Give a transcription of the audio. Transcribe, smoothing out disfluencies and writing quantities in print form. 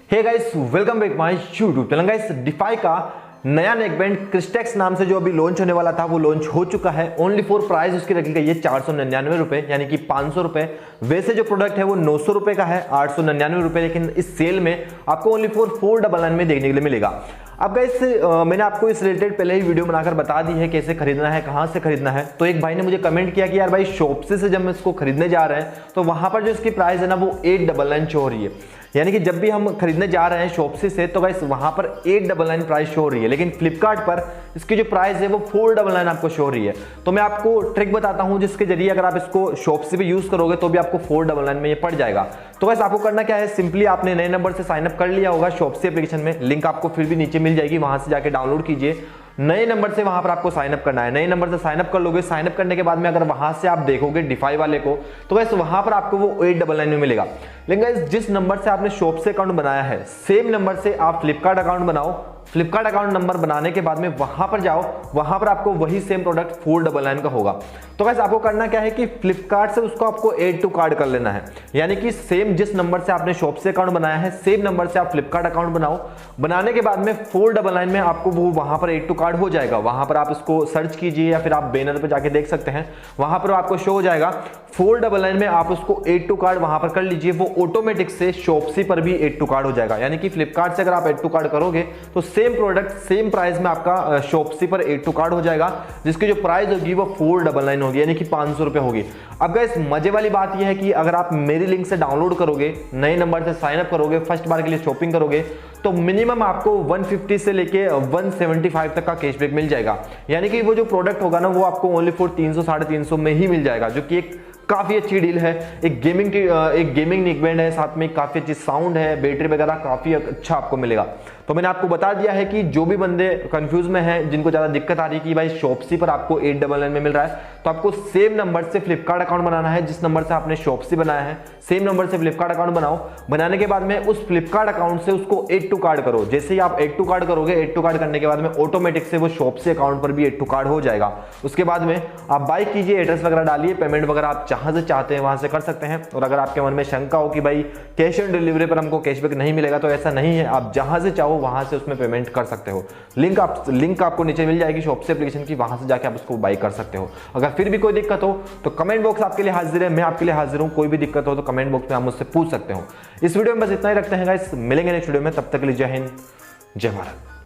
Hey guys, welcome back my YouTube channel. Guys, Defy का नया neckband क्रिस्टेक्स नाम से जो अभी लॉन्च होने वाला था वो लॉन्च हो चुका है। ओनली फॉर प्राइस उसकी रखी गई है 499 रुपए, यानी कि 500 रुपए। वैसे जो प्रोडक्ट है वो 900 रुपए का है, 899 रुपए, लेकिन इस सेल में आपको ओनली फॉर 499 में देखने के लिए मिलेगा। अब गाइस, मैंने आपको इस रिलेटेड पहले ही वीडियो बनाकर बता दी है कैसे खरीदना है, कहाँ से खरीदना है। तो एक भाई ने मुझे कमेंट किया कि यार भाई, शॉप्सी से जब हम इसको खरीदने जा रहे हैं तो वहां पर जो इसकी प्राइस है ना वो 899 शो हो रही है। यानी कि जब भी हम खरीदने जा रहे हैं शॉप्सी से तो गाइस वहां पर 899 प्राइस शो हो रही है, लेकिन फ्लिपकार्ट पर इसकी जो प्राइस है वो 499 आपको शो हो रही है। तो मैं आपको ट्रिक बताता हूं जिसके जरिए अगर आप इसको शॉप्सी पे यूज करोगे तो भी आपको 499 में ये पड़ जाएगा। तो गाइस, आपको करना क्या है, सिंपली आपने नए नंबर से साइन अप कर लिया होगा शॉप्सी एप्लीकेशन में, लिंक आपको फिर भी नीचे मिल जाएगी, वहां से जाके डाउनलोड कीजिए। नए नंबर से वहां पर आपको साइन अप करना है। नए नंबर से साइन अप कर लोगे, साइन अप करने के बाद में अगर वहां से आप देखोगे डिफाई वाले को तो गाइस वहां पर आपको वो 899 में मिलेगा। लेकिन गाइस, जिस नंबर से आपने शॉप से अकाउंट बनाया है सेम नंबर से आप फ्लिपकार्ट अकाउंट बनाओ। फ्लिपकार्ट अकाउंट नंबर बनाने के बाद में वहां पर जाओ, वहां पर आपको वही सेम प्रोडक्ट 499 का होगा। तो गाइस, आपको करना क्या है कि फ्लिपकार्ट से उसको आपको ऐड टू कार्ट कर लेना है। यानी कि सेम जिस नंबर से आपने शॉप से अकाउंट बनाया है सेम नंबर से आप फ्लिपकार्ट अकाउंट बनाओ। बनाने के बाद में 499 में आपको वो वहां पर ऐड टू कार्ट हो जाएगा। वहां पर आप इसको सर्च कीजिए या फिर आप बैनर पे जाके देख सकते हैं, वहां पर आपको शो हो जाएगा। 499 में आप उसको ऐड टू कार्ट वहां पर कर लीजिए, वो ऑटोमेटिक से शॉप्सी पर भी ऐड टू कार्ट हो जाएगा। यानी कि फ्लिपकार्ट से अगर आप ऐड टू कार्ट करोगे तो सेम प्रोडक्ट सेम प्राइस में आपका शॉप्सी पर ऐड टू कार्ट हो जाएगा, जिसकी जो प्राइस होगी वो 499 होगी, यानी कि 500 रुपए होगी। अब गाइस, मजे वाली बात यह है कि अगर आप मेरी लिंक से डाउनलोड करोगे, नए नंबर से साइन अप करोगे, फर्स्ट बार के लिए शॉपिंग करोगे तो मिनिमम आपको 150 से लेके 175 तक का कैशबैक मिल जाएगा। यानी कि वो जो प्रोडक्ट होगा ना वो आपको ओनली फॉर 300 350 में ही मिल जाएगा, जो कि एक काफी अच्छी डील है। एक गेमिंग नेकबैंड है, साथ में काफी अच्छी साउंड है, बैटरी वगैरह काफी अच्छा आपको मिलेगा। तो मैंने आपको बता दिया है कि जो भी बंदे कंफ्यूज में हैं, जिनको ज्यादा दिक्कत आ रही है कि भाई शॉप्सी पर आपको 899 में मिल रहा है, तो आपको सेम नंबर से फ्लिपकार्ट अकाउंट बनाना है। जिस नंबर से आपने शॉप्सी बनाया है सेम नंबर से फ्लिपकार्ट अकाउंट बनाओ। बनाने के बाद में उस फ्लिपकार्ट अकाउंट से उसको ऐड टू कार्ट करो। जैसे ही आप ऐड टू कार्ट करोगे, ऐड टू कार्ट करने के बाद में ऑटोमेटिक से वो शॉप्सी अकाउंट पर भी ऐड टू कार्ट हो जाएगा। उसके बाद में आप बाय कीजिए, एड्रेस वगैरह डालिए, पेमेंट वगैरह आप जहां से चाहते हैं वहां से कर सकते हैं। और अगर आपके मन में शंका हो कि भाई कैश ऑन डिलीवरी पर हमको कैशबैक नहीं मिलेगा, तो ऐसा नहीं है, आप जहां से चाहो वहां से उसमें पेमेंट कर सकते हो। लिंक आपको नीचे मिल जाएगी शॉप्सी एप्लीकेशन की, वहां से जाके आप उसको बाय कर सकते हो। अगर फिर भी कोई दिक्कत हो तो कमेंट बॉक्स आपके लिए हाजिर है, मैं आपके लिए हाजिर हूं। कोई भी दिक्कत हो तो कमेंट बॉक्स में आप मुझसे पूछ सकते हो। इस वीडियो में बस इतना ही रखते हैं गाइस, मिलेंगे नेक्स्ट वीडियो में, तब तक के लिए जय हिंद, जय भारत।